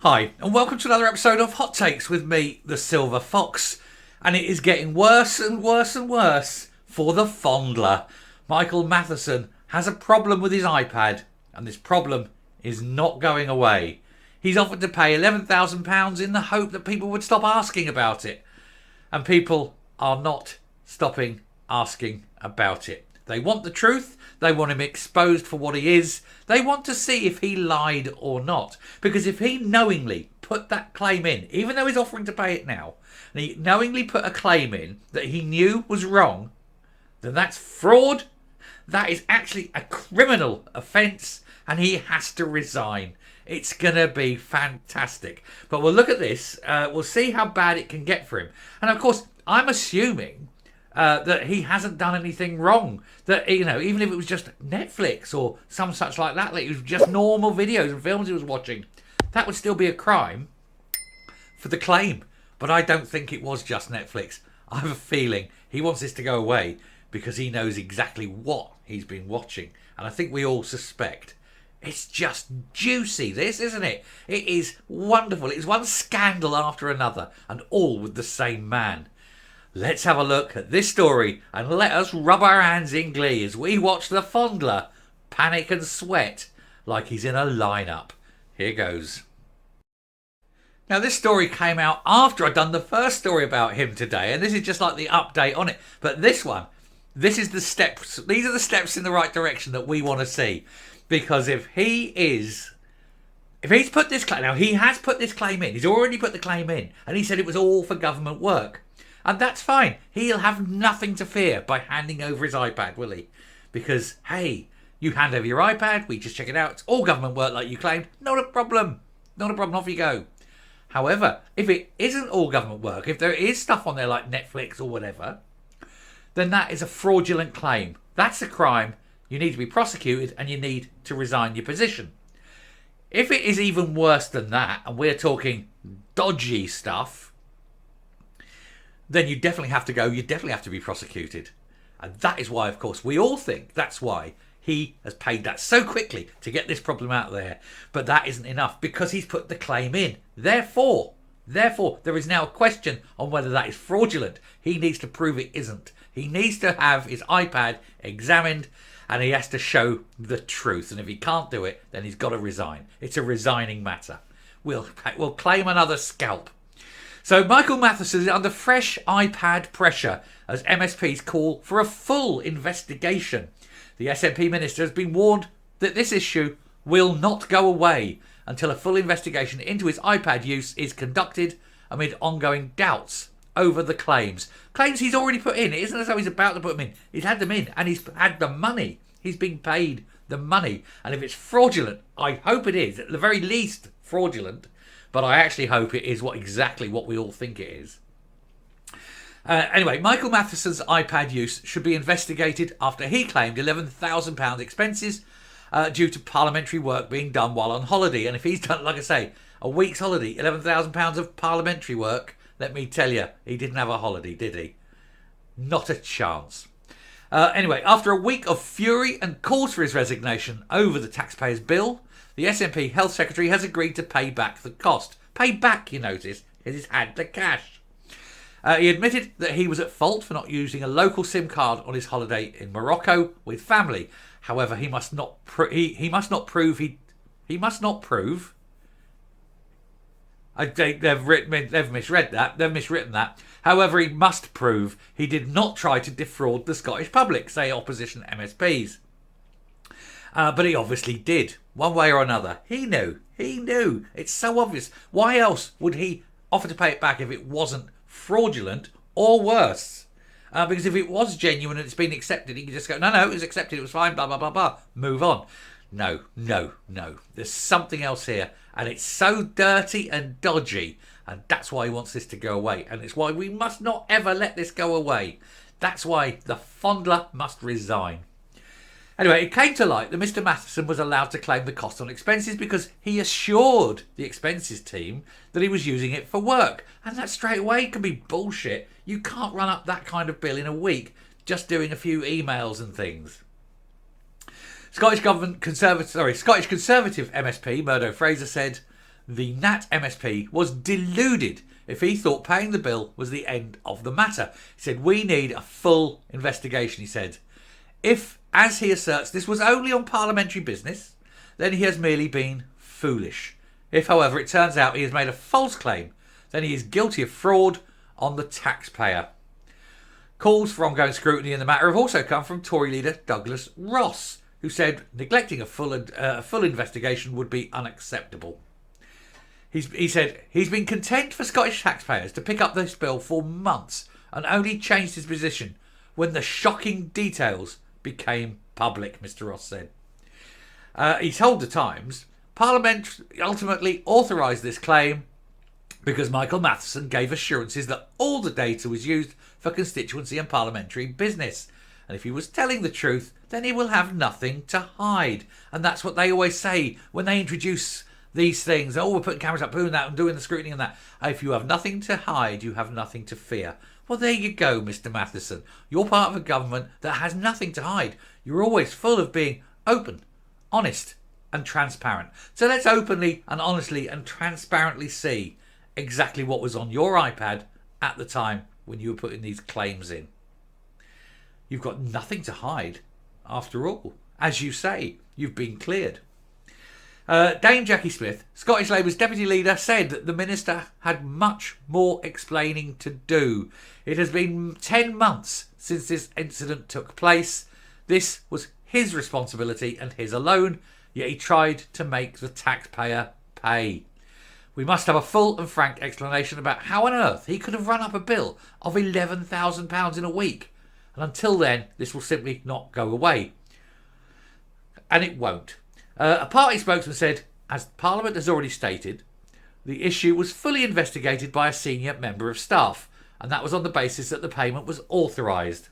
Hi, and welcome to another episode of Hot Takes with me, the Silver Fox. And it is getting worse and worse and worse for the Fondler. Michael Matheson has a problem with his iPad, and this problem is not going away. He's offered to pay £11,000 in the hope that people would stop asking about it. And people are not stopping asking about it. They want the truth. They want him exposed for what he is. They want to see if he lied or not. Because if he knowingly put that claim in, even though he's offering to pay it now, and he knowingly put a claim in that he knew was wrong, then that's fraud. That is actually a criminal offence, and he has to resign. It's going to be fantastic. But we'll look at this. We'll see how bad it can get for him. And of course, I'm assuming that he hasn't done anything wrong. That, you know, even if it was just Netflix or some such like that it was just normal videos and films he was watching, that would still be a crime for the claim. But I don't think it was just Netflix. I have a feeling he wants this to go away because he knows exactly what he's been watching. And I think we all suspect. It's just juicy, this, isn't it? It is wonderful. It's one scandal after another, and all with the same man. Let's have a look at this story and let us rub our hands in glee as we watch the Fondler panic and sweat like he's in a lineup. Here goes. Now, this story came out after I'd done the first story about him today, and this is just like the update on it. But this one, this is the steps. These are the steps in the right direction that we want to see. Because if he's put this claim, now he has put this claim in, he's already put the claim in, and he said it was all for government work. And that's fine. He'll have nothing to fear by handing over his iPad, will he? Because, hey, you hand over your iPad, we just check it out, it's all government work like you claimed, not a problem. Not a problem, off you go. However, if it isn't all government work, if there is stuff on there like Netflix or whatever, then that is a fraudulent claim. That's a crime. You need to be prosecuted and you need to resign your position. If it is even worse than that, and we're talking dodgy stuff, then you definitely have to go. You definitely have to be prosecuted. And that is why, of course, we all think that's why he has paid that so quickly to get this problem out there. But that isn't enough because he's put the claim in. Therefore, there is now a question on whether that is fraudulent. He needs to prove it isn't. He needs to have his iPad examined and he has to show the truth. And if he can't do it, then he's got to resign. It's a resigning matter. We'll claim another scalp. So Michael Matheson is under fresh iPad pressure as MSPs call for a full investigation. The SNP minister has been warned that this issue will not go away until a full investigation into his iPad use is conducted amid ongoing doubts over the claims. Claims he's already put in. It isn't as though he's about to put them in. He's had them in and he's had the money. He's been paid the money. And if it's fraudulent, I hope it is. At the very least, fraudulent. But I actually hope it is exactly what we all think it is. Anyway, Michael Matheson's iPad use should be investigated after he claimed £11,000 expenses due to parliamentary work being done while on holiday. And if he's done, like I say, a week's holiday, £11,000 of parliamentary work, let me tell you, he didn't have a holiday, did he? Not a chance. Anyway, after a week of fury and calls for his resignation over the taxpayers' bill, the SNP Health Secretary has agreed to pay back the cost. Pay back, you notice, because he's had the cash. He admitted that he was at fault for not using a local SIM card on his holiday in Morocco with family. However, he must not prove. They've misread that. They've miswritten that. However, he must prove he did not try to defraud the Scottish public, say opposition MSPs. But he obviously did, one way or another. He knew. It's so obvious. Why else would he offer to pay it back if it wasn't fraudulent or worse? Because if it was genuine and it's been accepted, he could just go, no, it was accepted, it was fine, blah, blah, blah, blah, move on. No. There's something else here. And it's so dirty and dodgy. And that's why he wants this to go away. And it's why we must not ever let this go away. That's why the Fondler must resign. Anyway, it came to light that Mr. Matheson was allowed to claim the cost on expenses because he assured the expenses team that he was using it for work. And that straight away can be bullshit. You can't run up that kind of bill in a week just doing a few emails and things. Scottish Conservative MSP Murdo Fraser said The Nat MSP was deluded if he thought paying the bill was the end of the matter. He said, "We need a full investigation," he said. If, as he asserts, this was only on parliamentary business, then he has merely been foolish. If, however, it turns out he has made a false claim, then he is guilty of fraud on the taxpayer. Calls for ongoing scrutiny in the matter have also come from Tory leader Douglas Ross, who said neglecting a full investigation would be unacceptable. He said he's been content for Scottish taxpayers to pick up this bill for months and only changed his position when the shocking details became public, Mr. Ross said. He told the Times, Parliament ultimately authorised this claim because Michael Matheson gave assurances that all the data was used for constituency and parliamentary business. And if he was telling the truth, then he will have nothing to hide. And that's what they always say when they introduce these things. Oh, we're putting cameras up, doing that, and doing the scrutiny and that. If you have nothing to hide, you have nothing to fear. Well, there you go, Mr. Matheson. You're part of a government that has nothing to hide. You're always full of being open, honest, and transparent. So let's openly and honestly and transparently see exactly what was on your iPad at the time when you were putting these claims in. You've got nothing to hide, after all. As you say, you've been cleared. Dame Jackie Smith, Scottish Labour's deputy leader, said that the minister had much more explaining to do. It has been 10 months since this incident took place. This was his responsibility and his alone, yet he tried to make the taxpayer pay. We must have a full and frank explanation about how on earth he could have run up a bill of £11,000 in a week. And until then, this will simply not go away. And it won't. A party spokesman said, as Parliament has already stated, the issue was fully investigated by a senior member of staff, and that was on the basis that the payment was authorised.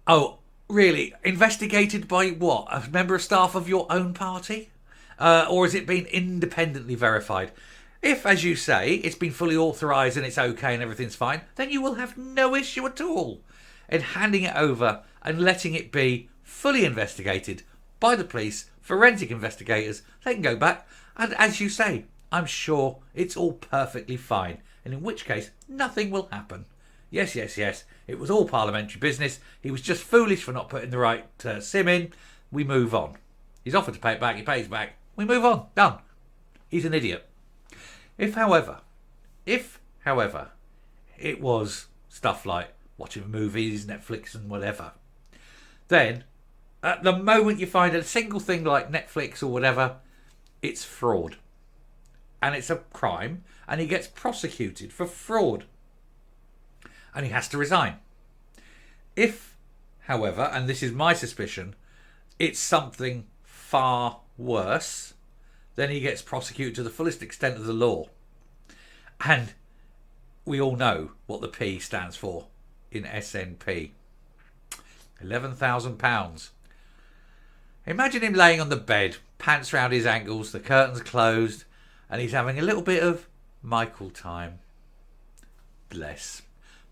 Oh, really? Investigated by what? A member of staff of your own party? Or has it been independently verified? If, as you say, it's been fully authorised and it's okay and everything's fine, then you will have no issue at all in handing it over and letting it be fully investigated by the police, forensic investigators. They can go back, and as you say, I'm sure it's all perfectly fine, and in which case nothing will happen. Yes, it was all parliamentary business. He was just foolish for not putting the right SIM in. We move on. He's offered to pay it back, he pays back. We move on. Done. He's an idiot. If, however, it was stuff like watching movies, Netflix and whatever, then at the moment you find a single thing like Netflix or whatever, it's fraud. And it's a crime, and he gets prosecuted for fraud. And he has to resign. If, however, and this is my suspicion, it's something far worse, then he gets prosecuted to the fullest extent of the law. And we all know what the P stands for in SNP. £11,000. Imagine him laying on the bed, pants round his ankles, the curtains closed, and he's having a little bit of Michael time. Bless.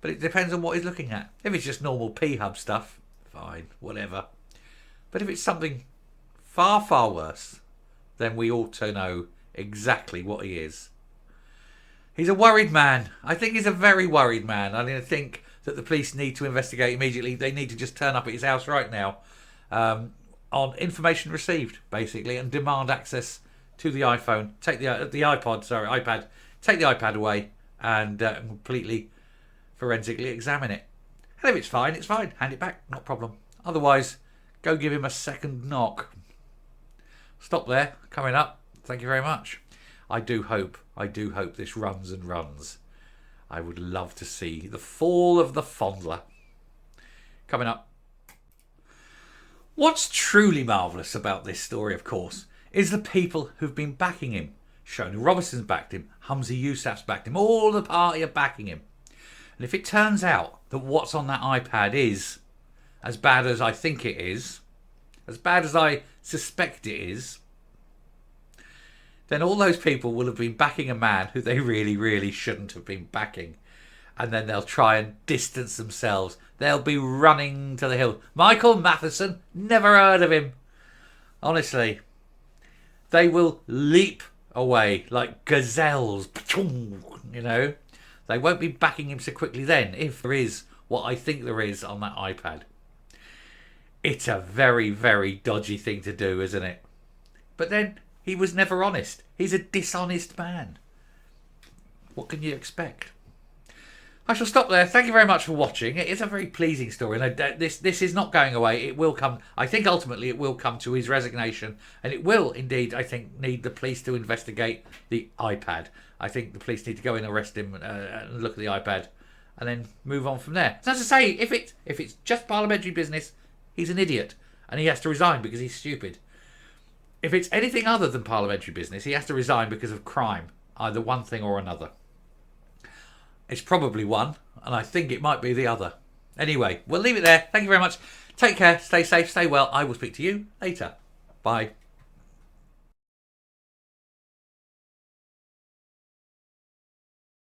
But it depends on what he's looking at. If it's just normal P-Hub stuff, fine, whatever. But if it's something far, far worse, then we ought to know exactly what he is. He's a worried man. I think he's a very worried man. I think that the police need to investigate immediately. They need to just turn up at his house right now on information received, basically, and demand access to the iPhone. Take the iPad. Take the iPad away and completely forensically examine it. And if it's fine, it's fine. Hand it back, not a problem. Otherwise, go give him a second knock. Stop there. Coming up. Thank you very much. I do hope this runs and runs. I would love to see the fall of the Fondler. Coming up. What's truly marvellous about this story, of course, is the people who've been backing him. Shona Robertson's backed him. Humza Yousaf's backed him. All the party are backing him. And if it turns out that what's on that iPad is as bad as I think it is, as bad as I suspect it is, then all those people will have been backing a man who they really, really shouldn't have been backing. And then they'll try and distance themselves. They'll be running to the hill. Michael Matheson, never heard of him. Honestly, they will leap away like gazelles. You know, they won't be backing him so quickly then, if there is what I think there is on that iPad. It's a very, very dodgy thing to do, isn't it? But then, he was never honest. He's a dishonest man. What can you expect? I shall stop there. Thank you very much for watching. It is a very pleasing story, and this is not going away. It will come. I think ultimately it will come to his resignation, and it will indeed, I think, need the police to investigate the iPad. I think the police need to go in, arrest him, and look at the iPad, and then move on from there. So as I say, if it's just parliamentary business, he's an idiot, and he has to resign because he's stupid. If it's anything other than parliamentary business, he has to resign because of crime, either one thing or another. It's probably one, and I think it might be the other. Anyway, we'll leave it there. Thank you very much. Take care, stay safe, stay well. I will speak to you later. Bye.